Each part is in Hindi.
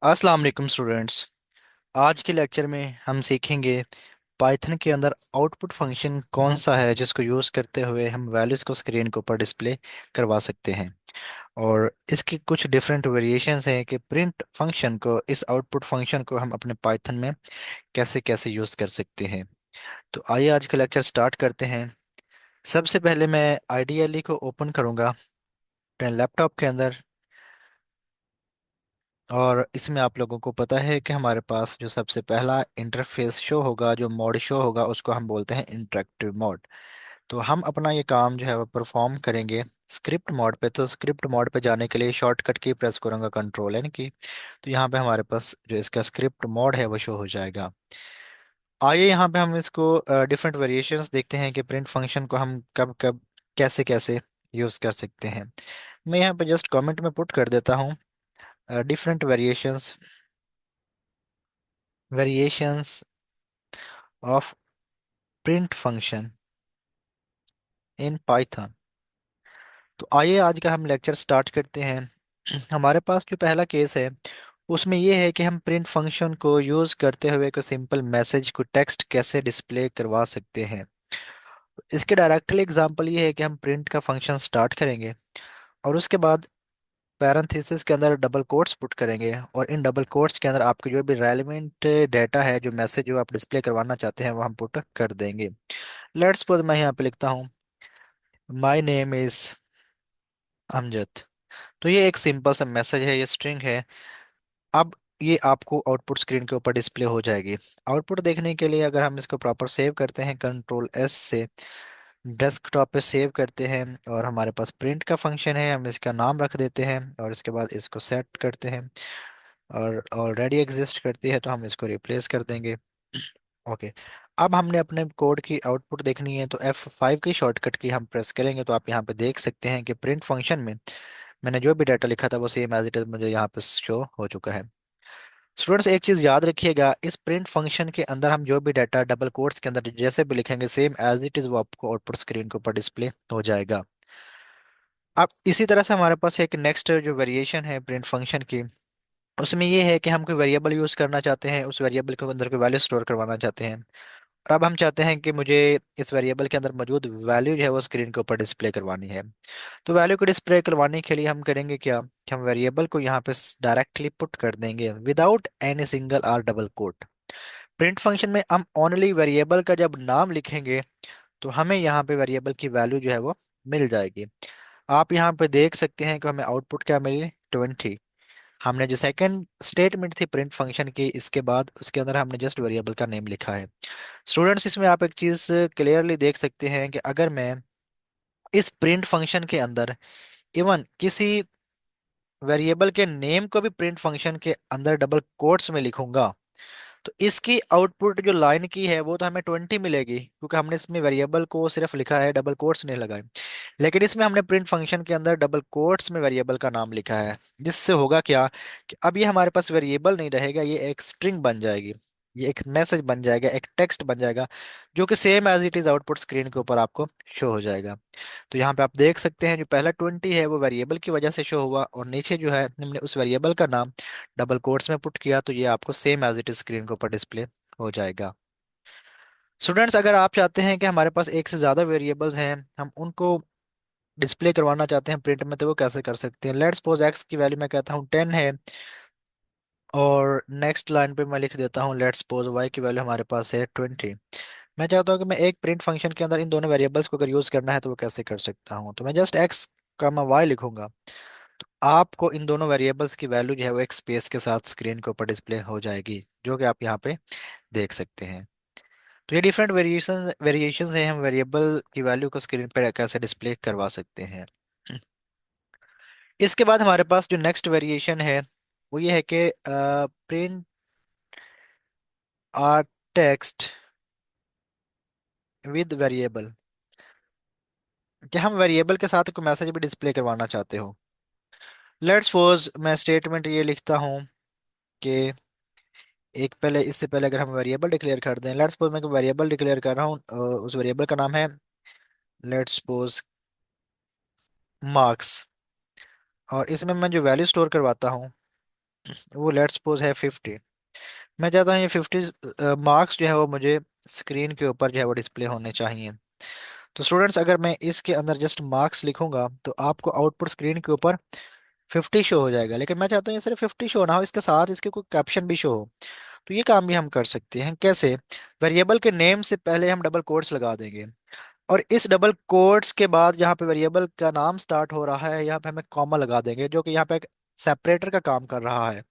अस्सलाम वालेकुम स्टूडेंट्स। आज के लेक्चर में हम सीखेंगे पाइथन के अंदर आउटपुट फंक्शन कौन सा है जिसको यूज़ करते हुए हम वैल्यूज़ को स्क्रीन के ऊपर डिस्प्ले करवा सकते हैं। और इसकी कुछ डिफरेंट वेरिएशंस हैं कि प्रिंट फंक्शन को, इस आउटपुट फंक्शन को हम अपने पाइथन में कैसे कैसे यूज़ कर सकते हैं। तो आइए आज का लेक्चर स्टार्ट करते हैं। सबसे पहले मैं आईडीएलई को ओपन करूँगा अपने लैपटॉप के अंदर। और इसमें आप लोगों को पता है कि हमारे पास जो सबसे पहला इंटरफेस शो होगा, जो मोड शो होगा, उसको हम बोलते हैं इंटरेक्टिव मोड। तो हम अपना ये काम जो है वो परफॉर्म करेंगे स्क्रिप्ट मोड पे। तो स्क्रिप्ट मोड पे जाने के लिए शॉर्टकट की प्रेस करूंगा, कंट्रोल एन की। तो यहाँ पे हमारे पास जो इसका स्क्रिप्ट मोड है वो शो हो जाएगा। आइए यहाँ पे हम इसको डिफरेंट वेरिएशंस देखते हैं कि प्रिंट फंक्शन को हम कब कब कैसे कैसे यूज़ कर सकते हैं। मैं यहाँ पे जस्ट कमेंट में पुट कर देता हूँ different variations of print function in Python. तो आइए आज का हम लेक्चर स्टार्ट करते हैं। हमारे पास जो पहला केस है उसमें यह है कि हम प्रिंट फंक्शन को यूज़ करते हुए कोई सिंपल मैसेज को टेक्स्ट कैसे डिस्प्ले करवा सकते हैं। इसके डायरेक्टली एग्जांपल ये है कि हम प्रिंट का फंक्शन स्टार्ट करेंगे और उसके बाद पैरेंथेसिस के अंदर डबल कोट्स पुट करेंगे, और इन डबल कोट्स के अंदर आपको जो भी रेलिवेंट डाटा है, जो मैसेज जो आप डिस्प्ले करवाना चाहते हैं, वो हम पुट कर देंगे। लेट्स सपोज मैं यहाँ पे लिखता हूँ माई नेम इज अमजद। तो ये एक सिंपल सा मैसेज है, ये स्ट्रिंग है। अब ये आपको आउटपुट स्क्रीन के ऊपर डिस्प्ले हो जाएगी। आउटपुट देखने के लिए अगर हम इसको प्रॉपर सेव करते हैं कंट्रोल एस से, डेस्कटॉप पे सेव करते हैं, और हमारे पास प्रिंट का फंक्शन है, हम इसका नाम रख देते हैं और इसके बाद इसको सेट करते हैं। और ऑलरेडी एग्जिस्ट करती है तो हम इसको रिप्लेस कर देंगे। ओके। अब हमने अपने कोड की आउटपुट देखनी है तो F5 की शॉर्टकट की हम प्रेस करेंगे तो आप यहाँ पे देख सकते हैं कि प्रिंट फंक्शन में मैंने जो भी डाटा लिखा था वो सेम एज इट इज मुझे यहाँ पे शो हो चुका है। स्टूडेंट्स, एक चीज याद रखिएगा, इस प्रिंट फंक्शन के अंदर हम जो भी डाटा डबल कोट्स के अंदर जैसे भी लिखेंगे सेम एज इट इज वो आपको आउटपुट स्क्रीन के ऊपर डिस्प्ले हो जाएगा। अब इसी तरह से हमारे पास एक नेक्स्ट जो वेरिएशन है प्रिंट फंक्शन की, उसमें ये है कि हम कोई वेरिएबल यूज करना चाहते हैं, उस वेरिएबल के अंदर कोई वैल्यू स्टोर करवाना चाहते हैं। और अब हम चाहते हैं कि मुझे इस वेरिएबल के अंदर मौजूद वैल्यू जो है वो स्क्रीन के ऊपर डिस्प्ले करवानी है। तो वैल्यू को डिस्प्ले करवाने के लिए हम करेंगे क्या कि हम वेरिएबल को यहाँ पे डायरेक्टली पुट कर देंगे without any single or double quote. Print function में हम ओनली वेरिएबल का जब नाम लिखेंगे तो हमें यहाँ पे वेरिएबल की वैल्यू जो है वो मिल जाएगी। आप यहाँ पे देख सकते हैं कि हमें आउटपुट क्या मिली, 20। हमने जो सेकंड स्टेटमेंट थी प्रिंट फंक्शन की, इसके बाद उसके अंदर हमने जस्ट वेरिएबल का नेम लिखा है। स्टूडेंट्स, इसमें आप एक चीज क्लियरली देख सकते हैं कि अगर मैं इस प्रिंट फंक्शन के अंदर इवन किसी वेरिएबल के नेम को भी प्रिंट फंक्शन के अंदर डबल कोट्स में लिखूंगा तो इसकी आउटपुट जो लाइन की है वो तो हमें 20 मिलेगी, क्योंकि हमने इसमें वेरिएबल को सिर्फ लिखा है, डबल कोट्स नहीं लगाए। लेकिन इसमें हमने प्रिंट फंक्शन के अंदर डबल कोट्स में वेरिएबल का नाम लिखा है, जिससे होगा क्या कि अब ये हमारे पास वेरिएबल नहीं रहेगा, ये एक स्ट्रिंग बन जाएगी, ये एक मैसेज बन जाएगा, एक टेक्स्ट बन जाएगा, जो कि same as it is output screen के ऊपर आपको शो हो जाएगा। तो यहाँ पे आप देख सकते हैं जो पहला 20 है वो वेरिएबल की वजह से शो हुआ, और नीचे जो है हमने उस वेरिएबल का नाम डबल कोट्स में पुट किया तो ये आपको same as it is screen के ऊपर डिस्प्ले हो जाएगा। स्टूडेंट्स, अगर आप चाहते हैं कि हमारे पास एक से ज़्यादा वेरिएबल्स हैं, हम उनको डिस्प्ले करवाना चाहते हैं प्रिंट में, तो वो कैसे कर सकते हैं। लेट्स सपोज एक्स की वैल्यू मैं कहता हूँ 10 है, और नेक्स्ट लाइन पे मैं लिख देता हूँ लेट्स सपोज वाई की वैल्यू हमारे पास है 20। मैं चाहता हूँ कि मैं एक प्रिंट फंक्शन के अंदर इन दोनों वेरिएबल्स को अगर यूज़ करना है तो वो कैसे कर सकता हूँ। तो मैं जस्ट एक्स का मैं वाई लिखूंगा तो आपको इन दोनों वेरिएबल्स की वैल्यू जो है वो एक स्पेस के साथ स्क्रीन के ऊपर डिस्प्ले हो जाएगी, जो कि आप यहाँ पे देख सकते हैं। तो ये डिफरेंट वेरिएशंस हैं, हम वेरिएबल की वैल्यू को स्क्रीन पर कैसे डिस्प्ले करवा सकते हैं। इसके बाद हमारे पास जो नेक्स्ट वेरिएशन है वो ये है कि print or text with variable, कि हम वेरिएबल के साथ कोई मैसेज भी डिस्प्ले करवाना चाहते हो। लेट्स सपोज मैं स्टेटमेंट ये लिखता हूँ कि एक पहले, इससे पहले अगर हम वेरिएबल डिक्लेयर कर दें, लेट्स सपोज मैं वेरिएबल डिक्लेयर कर रहा हूँ, उस वेरिएबल का नाम है लेट्स सपोज मार्क्स, और इसमें मैं जो वैल्यू स्टोर करवाता हूँ वो लेट्स सपोज है 50। मैं चाहता हूँ ये 50 मार्क्स जो है वो मुझे स्क्रीन के ऊपर जो है वो डिस्प्ले होने चाहिए। तो स्टूडेंट्स अगर मैं इसके अंदर जस्ट मार्क्स लिखूंगा तो आपको आउटपुट स्क्रीन के ऊपर 50 शो हो जाएगा, लेकिन मैं चाहता हूँ ये सिर्फ 50 शो ना हो, इसके साथ इसके कोई कैप्शन भी शो हो। तो ये काम भी हम कर सकते हैं कैसे? वेरिएबल के नेम से पहले हम डबल कोट्स लगा देंगे, और इस डबल कोट्स के बाद जहाँ पे वेरिएबल का नाम स्टार्ट हो रहा है यहाँ पे हमें कॉमा लगा देंगे, जो कि यहाँ पे एक सेपरेटर का काम कर रहा है,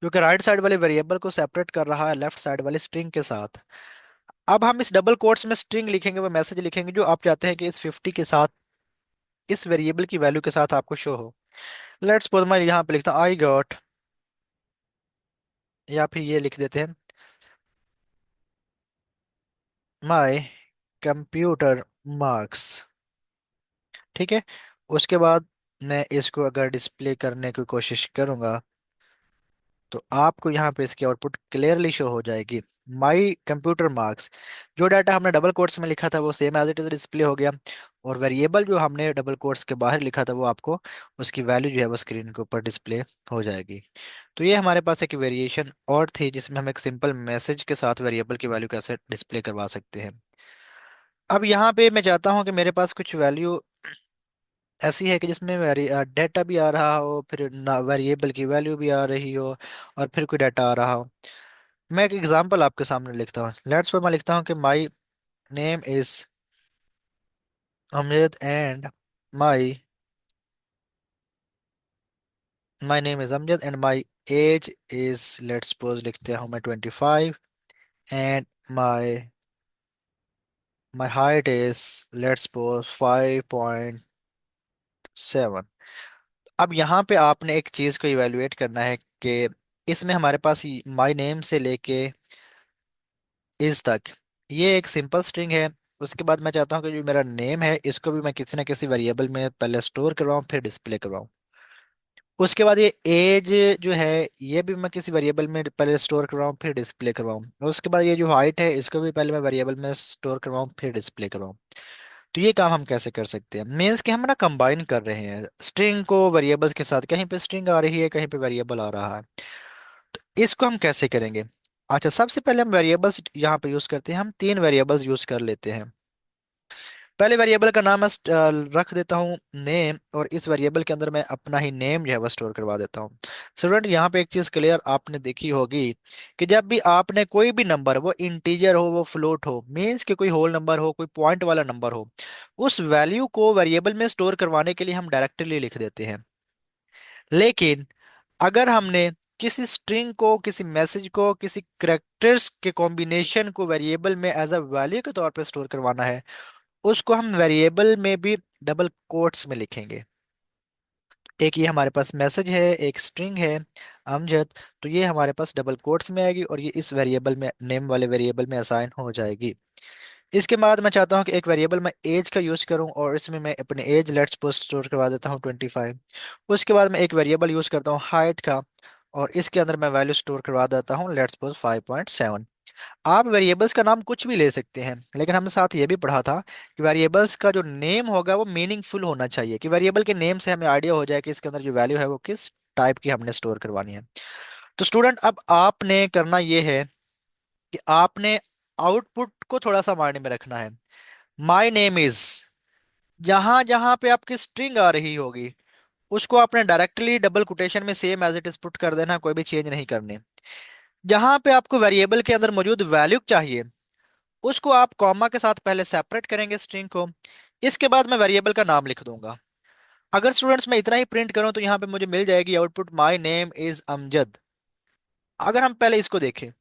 जो कि राइट साइड वाले वेरिएबल को सेपरेट कर रहा है लेफ्ट साइड वाले स्ट्रिंग के साथ। अब हम इस डबल कोट्स में स्ट्रिंग लिखेंगे, वो मैसेज लिखेंगे जो आप चाहते हैं कि इस 50 के साथ, इस वेरिएबल की वैल्यू के साथ आपको शो हो। लेट्स सपोज मैं यहाँ पे लिखता हूँ आई गॉट, या फिर ये लिख देते हैं माई कंप्यूटर मार्क्स। ठीक है। उसके बाद मैं इसको अगर डिस्प्ले करने की कोशिश करूंगा तो आपको यहाँ पे इसकी आउटपुट क्लियरली शो हो जाएगी, माई कंप्यूटर मार्क्स। जो डाटा हमने डबल कोट्स में लिखा था वो same as it is display हो गया, और वेरिएबल जो हमने डबल कोट्स के बाहर लिखा था वो आपको उसकी वैल्यू जो है वो स्क्रीन के ऊपर डिस्प्ले हो जाएगी। तो ये हमारे पास एक वेरिएशन और थी जिसमें हम एक सिंपल मैसेज के साथ वेरिएबल की वैल्यू कैसे डिस्प्ले करवा सकते हैं। अब यहाँ पे मैं चाहता हूँ कि मेरे पास कुछ वैल्यू ऐसी है कि जिसमें डेटा भी आ रहा हो, फिर वेरिएबल की वैल्यू भी आ रही हो, और फिर कोई डाटा आ रहा हो। मैं एक एग्जांपल आपके सामने लिखता हूँ। लेट्स सपोज मैं लिखता हूँ कि my name is Amjad and my my name is Amjad and my age is, let's suppose लिखते हैं मैं 25, and my my height is, let's suppose 5.7। अब यहाँ पे आपने एक चीज को इवेलुएट करना है कि इसमें हमारे पास माय नेम से लेके इज तक ये एक सिंपल स्ट्रिंग है। उसके बाद मैं चाहता हूँ कि जो मेरा नेम है इसको भी मैं किसी ना किसी वेरिएबल में पहले स्टोर करवाऊँ फिर डिस्प्ले करवाऊँ। उसके बाद ये एज जो है ये भी मैं किसी वेरिएबल में पहले स्टोर करवाऊँ फिर डिस्प्ले करवाऊँ। और उसके बाद ये जो हाइट है इसको भी पहले मैं वेरिएबल में स्टोर करवाऊँ फिर डिस्प्ले करवाऊँ। तो ये काम हम कैसे कर सकते हैं? मीन्स कि हम ना कंबाइन कर रहे हैं स्ट्रिंग को वेरिएबल्स के साथ, कहीं पे स्ट्रिंग आ रही है कहीं पे वेरिएबल आ रहा है। तो इसको हम कैसे करेंगे? अच्छा, सबसे पहले हम वेरिएबल्स यहाँ पे यूज करते हैं, हम तीन वेरिएबल्स यूज कर लेते हैं। पहले वेरिएबल का नाम मैं रख देता हूँ नेम, और इस वेरिएबल के अंदर मैं अपना ही नेम जो है वो स्टोर करवा देता हूँ। स्टूडेंट यहाँ पे एक चीज क्लियर आपने देखी होगी कि जब भी आपने कोई भी नंबर, वो इंटीजर हो वो फ्लोट हो, मीन्स कि कोई होल नंबर हो कोई पॉइंट वाला नंबर हो, उस वैल्यू को वेरिएबल में स्टोर करवाने के लिए हम डायरेक्टली लिख देते हैं। लेकिन अगर हमने किसी स्ट्रिंग को, किसी मैसेज को, किसी करेक्टर्स के कॉम्बिनेशन को वेरिएबल में एज अ वैल्यू के तौर पे स्टोर करवाना है, उसको हम वेरिएबल में भी डबल कोट्स में लिखेंगे। एक ये हमारे पास मैसेज है, एक स्ट्रिंग है अमजद, तो ये हमारे पास डबल कोट्स में आएगी और ये इस वेरिएबल में, नेम वाले वेरिएबल में असाइन हो जाएगी। इसके बाद मैं चाहता हूँ कि एक वेरिएबल मैं एज का यूज करूँ, और इसमें मैं अपने एज लेट्स सपोज स्टोर करवा देता हूँ 25। उसके बाद मैं एक वेरिएबल यूज करता हूँ हाइट का, और इसके अंदर मैं वैल्यू स्टोर करवा देता हूँ लेट्स सपोज 5.7। आप वेरिएबल्स का नाम कुछ भी ले सकते हैं, लेकिन हमने साथ ये भी पढ़ा था कि वेरिएबल्स का जो नेम होगा वो मीनिंगफुल होना चाहिए, कि वेरिएबल के नेम से हमें आइडिया हो जाए कि इसके अंदर जो वैल्यू है वो किस टाइप की हमने स्टोर करवानी है। तो स्टूडेंट अब आपने करना ये है कि आपने आउटपुट को थोड़ा सा मायने में रखना है। माई नेम इज, जहां जहां पे आपकी स्ट्रिंग आ रही होगी उसको आपने डायरेक्टली डबल कोटेशन में same as it is put कर देना, कोई भी चेंज नहीं करनी। जहां पे आपको वेरिएबल के अंदर मौजूद वैल्यू चाहिए उसको आप कॉमा के साथ पहले सेपरेट करेंगे स्ट्रिंग को, इसके बाद मैं वेरिएबल का नाम लिख दूंगा। अगर स्टूडेंट्स मैं इतना ही प्रिंट करूं तो यहाँ पे मुझे मिल जाएगी output my name is Amjad. अगर हम पहले इसको देखें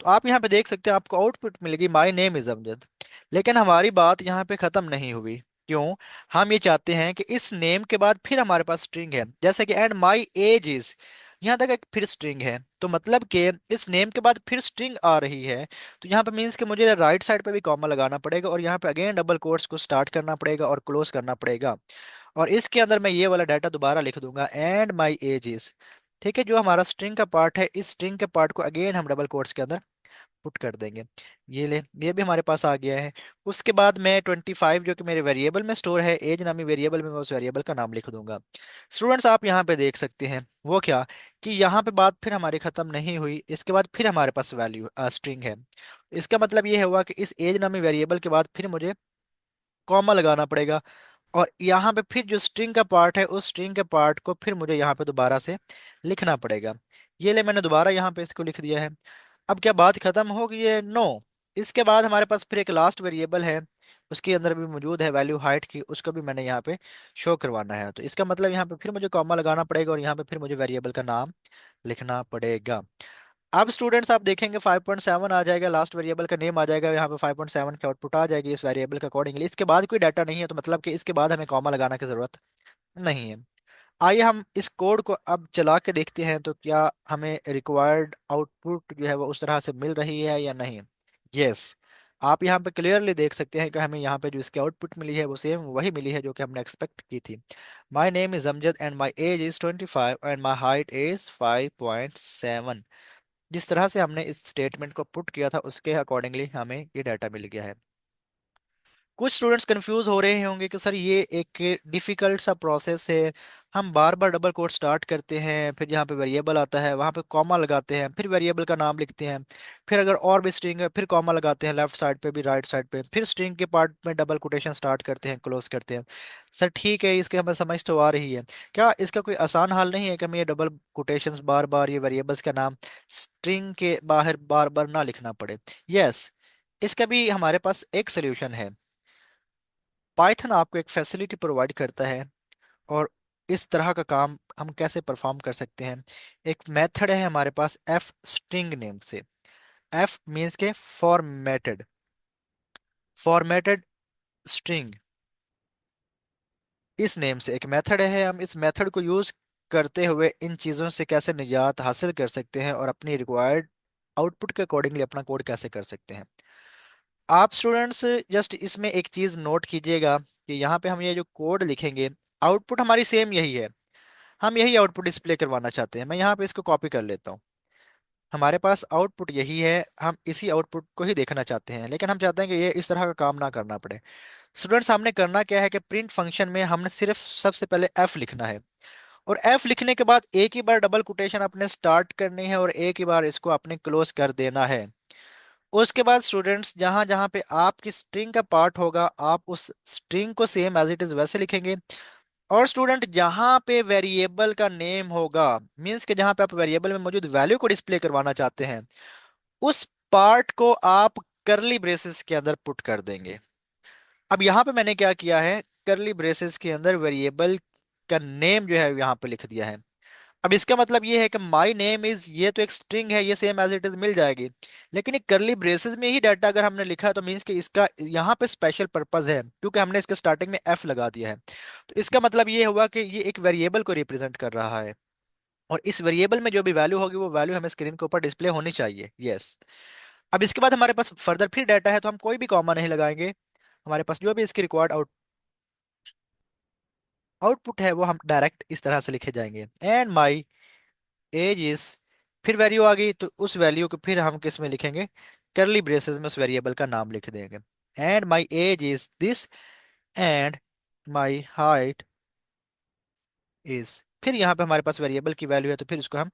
तो आप यहाँ पे देख सकते हैं आपको आउटपुट मिलेगी माई नेम इज अमजद। लेकिन हमारी बात यहाँ पे खत्म नहीं हुई। क्यों? हम ये चाहते हैं कि इस नेम के बाद फिर हमारे पास स्ट्रिंग है, जैसे कि एंड माई एज इज, यहाँ तक एक फिर स्ट्रिंग है, तो मतलब कि इस नेम के बाद फिर स्ट्रिंग आ रही है। तो यहाँ पे मीन्स कि मुझे राइट साइड पे भी कॉमा लगाना पड़ेगा, और यहाँ पे अगेन डबल कोट्स को स्टार्ट करना पड़ेगा और क्लोज करना पड़ेगा, और इसके अंदर मैं ये वाला डाटा दोबारा लिख दूंगा एंड माई एज इज। ठीक है, जो हमारा स्ट्रिंग का पार्ट है इस स्ट्रिंग के पार्ट को अगेन हम डबल कोट्स के अंदर पुट कर देंगे। ये ले, ये भी हमारे पास आ गया है। उसके बाद मैं 25 जो कि मेरे वेरिएबल में स्टोर है, एज नामी वेरिएबल में, मैं उस वेरिएबल का नाम लिख दूंगा। स्टूडेंट्स आप यहाँ पे देख सकते हैं वो क्या, कि यहाँ पे बात फिर हमारी खत्म नहीं हुई, इसके बाद फिर हमारे पास वैल्यू स्ट्रिंग है। इसका मतलब ये हुआ कि इस एज नामी वेरिएबल के बाद फिर मुझे कॉमा लगाना पड़ेगा, और यहाँ पे फिर जो स्ट्रिंग का पार्ट है उस स्ट्रिंग के पार्ट को फिर मुझे यहाँ पे दोबारा से लिखना पड़ेगा। ये ले, मैंने दोबारा यहाँ पे इसको लिख दिया है। अब क्या बात खत्म हो गई है? नो। इसके बाद हमारे पास फिर एक लास्ट वेरिएबल है, उसके अंदर भी मौजूद है वैल्यू हाइट की, उसको भी मैंने यहाँ पे शो करवाना है। तो इसका मतलब यहाँ पे फिर मुझे कॉमा लगाना पड़ेगा और यहाँ पे फिर मुझे वेरिएबल का नाम लिखना पड़ेगा। अब स्टूडेंट्स आप देखेंगे 5.7 आ जाएगा, लास्ट वेरिएबल का नेम आ जाएगा, यहाँ पे 5.7 की आउटपुट आ जाएगी इस वेरिएबल के अकॉर्डिंगली। इसके बाद कोई डाटा नहीं है, तो मतलब कि इसके बाद हमें कॉमा लगाना की जरूरत नहीं है। आइए हम इस कोड को अब चला के देखते हैं, तो क्या हमें रिक्वायर्ड आउटपुट जो है वो उस तरह से मिल रही है या नहीं। यस, आप यहाँ पे क्लियरली देख सकते हैं कि हमें यहाँ पे जो इसकी आउटपुट मिली है वो सेम वही मिली है जो कि हमने एक्सपेक्ट की थी। My name is Amjad and my age is 25 and my height is 5.7। जिस तरह से हमने इस स्टेटमेंट को पुट किया था उसके अकॉर्डिंगली हमें ये डाटा मिल गया है। कुछ स्टूडेंट्स कंफ्यूज हो रहे होंगे कि सर ये एक डिफिकल्ट सा प्रोसेस है, हम बार बार डबल कोट स्टार्ट करते हैं, फिर जहाँ पे वेरिएबल आता है वहाँ पे कॉमा लगाते हैं, फिर वेरिएबल का नाम लिखते हैं, फिर अगर और भी स्ट्रिंग है फिर कॉमा लगाते हैं लेफ्ट साइड पे भी राइट साइड पे, फिर स्ट्रिंग के पार्ट में डबल कोटेशन स्टार्ट करते हैं क्लोज करते हैं। सर ठीक है, इसके हमें समझ तो आ रही है, क्या इसका कोई आसान हल नहीं है कि हमें ये डबल कोटेशंस बार बार ये वेरिएबल्स का नाम स्ट्रिंग के बाहर बार बार ना लिखना पड़े? यस, इसका भी हमारे पास एक सोल्यूशन है। पाइथन आपको एक फैसिलिटी प्रोवाइड करता है, और इस तरह का काम हम कैसे परफॉर्म कर सकते हैं। एक मेथड है हमारे पास एफ स्ट्रिंग नेम से। एफ मीन्स के फॉर्मेटेड, फॉर्मेटेड स्ट्रिंग, इस नेम से एक मेथड है। हम इस मेथड को यूज करते हुए इन चीज़ों से कैसे निजात हासिल कर सकते हैं और अपनी रिक्वायर्ड आउटपुट के अकॉर्डिंगली अपना कोड कैसे कर सकते हैं। आप स्टूडेंट्स जस्ट इसमें एक चीज़ नोट कीजिएगा कि यहाँ पे हम ये जो कोड लिखेंगे, आउटपुट हमारी सेम यही है, हम यही आउटपुट डिस्प्ले करवाना चाहते हैं। मैं यहाँ पे इसको कॉपी कर लेता हूँ। हमारे पास आउटपुट यही है, हम इसी आउटपुट को ही देखना चाहते हैं, लेकिन हम चाहते हैं कि ये इस तरह का काम ना करना पड़े। स्टूडेंट्स हमने करना क्या है कि प्रिंट फंक्शन में हमने सिर्फ सबसे पहले एफ लिखना है, और एफ लिखने के बाद एक ही बार डबल कोटेशन अपने स्टार्ट करनी है और एक ही बार इसको अपने क्लोज कर देना है। उसके बाद स्टूडेंट्स जहां जहां पे आपकी स्ट्रिंग का पार्ट होगा आप उस स्ट्रिंग को सेम एज इट इज वैसे लिखेंगे। और स्टूडेंट जहां पे वेरिएबल का नेम होगा, मींस के जहां पे आप वेरिएबल में मौजूद वैल्यू को डिस्प्ले करवाना चाहते हैं, उस पार्ट को आप करली ब्रेसेस के अंदर पुट कर देंगे। अब यहाँ पे मैंने क्या किया है, करली ब्रेसेस के अंदर वेरिएबल का नेम जो है यहाँ पे लिख दिया है। अब इसका मतलब ये है कि माई नेम इज, ये तो एक स्ट्रिंग है, ये सेम एज इट इज मिल जाएगी, लेकिन एक करली ब्रेसेस में ही डाटा अगर हमने लिखा है तो मीन्स कि इसका यहाँ पे स्पेशल पर्पज है क्योंकि हमने इसके स्टार्टिंग में एफ लगा दिया है। तो इसका मतलब ये हुआ कि ये एक वेरिएबल को रिप्रेजेंट कर रहा है, और इस वेरिएबल में जो भी वैल्यू होगी वो वैल्यू हमें स्क्रीन के ऊपर डिस्प्ले होनी चाहिए। यस। अब इसके बाद हमारे पास फर्दर फिर डाटा है, तो हम कोई भी कॉमा नहीं लगाएंगे, हमारे पास जो भी इसकी रिक्वायर्ड आउटपुट है वो हम डायरेक्ट इस तरह से लिखे जाएंगे। एंड माई एज इज, फिर वैल्यू आ गई तो उस वैल्यू को फिर हम किस में लिखेंगे, करली ब्रेसेस में उस वेरिएबल का नाम लिख देंगे। And my age is this and my height is, फिर यहाँ पे हमारे पास वेरिएबल की वैल्यू है तो फिर उसको हम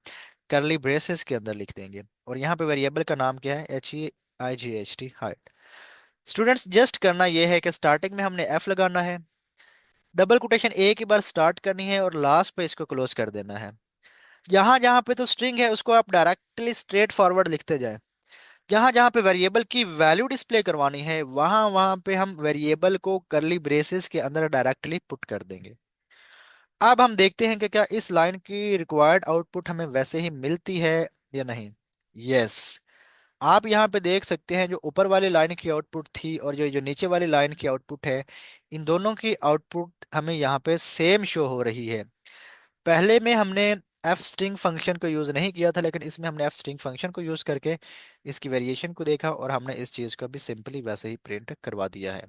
करली ब्रेसेस के अंदर लिख देंगे, और यहाँ पे वेरिएबल का नाम क्या है, HEIGHT, हाइट। स्टूडेंट्स जस्ट करना ये है कि स्टार्टिंग में हमने एफ लगाना है, डबल कोटेशन एक ही बार स्टार्ट करनी है और लास्ट पे इसको क्लोज कर देना है। जहां जहां पे तो स्ट्रिंग है उसको आप डायरेक्टली स्ट्रेट फॉरवर्ड लिखते जाएं, जहां जहां पे वेरिएबल की वैल्यू डिस्प्ले करवानी है वहां वहां पे हम वेरिएबल को करली ब्रेसेस के अंदर डायरेक्टली पुट कर देंगे। अब हम देखते हैं कि क्या इस लाइन की रिक्वायर्ड आउटपुट हमें वैसे ही मिलती है या नहीं। यस, आप यहाँ पे देख सकते हैं जो ऊपर वाली लाइन की आउटपुट थी और जो जो नीचे वाली लाइन की आउटपुट है, इन दोनों की आउटपुट हमें यहाँ पे सेम शो हो रही है। पहले में हमने एफ स्ट्रिंग फंक्शन को यूज नहीं किया था, लेकिन इसमें हमने एफ स्ट्रिंग फंक्शन को यूज करके इसकी वेरिएशन को देखा और हमने इस चीज को भी सिंपली वैसे ही प्रिंट करवा दिया है।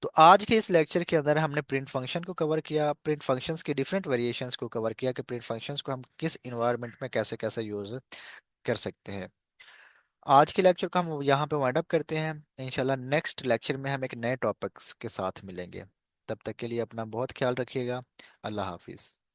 तो आज के इस लेक्चर के अंदर हमने प्रिंट फंक्शन को कवर किया, प्रिंट फंक्शंस की डिफरेंट वेरिएशंस को कवर किया कि प्रिंट फंक्शंस को हम किस इन्वायरमेंट में कैसे कैसे यूज कर सकते हैं। आज के लेक्चर को हम यहाँ पे वाइंड अप करते हैं। इंशाल्लाह नेक्स्ट लेक्चर में हम एक नए टॉपिक्स के साथ मिलेंगे। तब तक के लिए अपना बहुत ख्याल रखिएगा। अल्लाह हाफिज़।